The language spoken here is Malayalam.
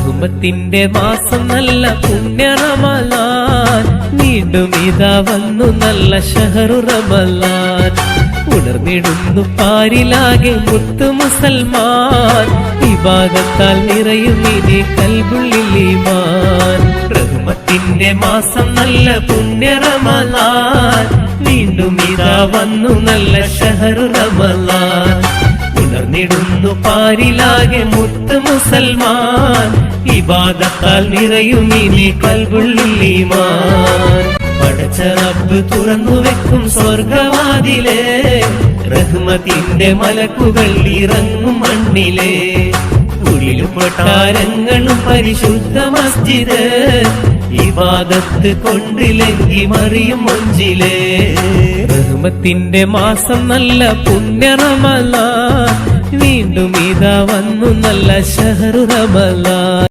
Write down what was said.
റഹ്മത്തിന്റെ മാസം നല്ല പുണ്യ റമളാൻ, വീണ്ടും ഇതാ വന്നു നല്ല ഷഹറു റമളാൻ. ഉണർന്നിടുന്നു പാരിലാകെ മുത്തു മുസൽമാൻ, ഇബാദത്താൽ നിറയും ഇനി കൽബുള്ളിൽ ഈമാൻ. റഹ്മത്തിന്റെ മാസം നല്ല പുണ്യ റമളാൻ, വീണ്ടും ഇതാ വന്നു നല്ല ഷഹറു റമളാൻ. ഉണർന്നിടുന്നു പാരിലാകെ മുത്ത് മുസൽമാൻ, ഇബാദത്താൽ നിറയും ഇനി കൽബുള്ളിൽ ഈമാൻ. പടച്ച റബ്ബ് തുറന്നു വെക്കും സ്വർഗവാതിലേ, റഹ്മത്തിന്റെ മലക്കുകൾ ഇറങ്ങും മണ്ണിലേ. കുടിലും കൊട്ടാരങ്ങളും പരിശുദ്ധ മസ്ജിദ്, ഇബാദത്ത് കൊണ്ടിലെങ്കി മറിയും മൊഞ്ചിലേ. റഹ്മത്തിന്റെ മാസം നല്ല പുണ്യ റമളാൻ, വീണ്ടും ഇതാ വന്നു നല്ല ഷഹറു റമളാൻ.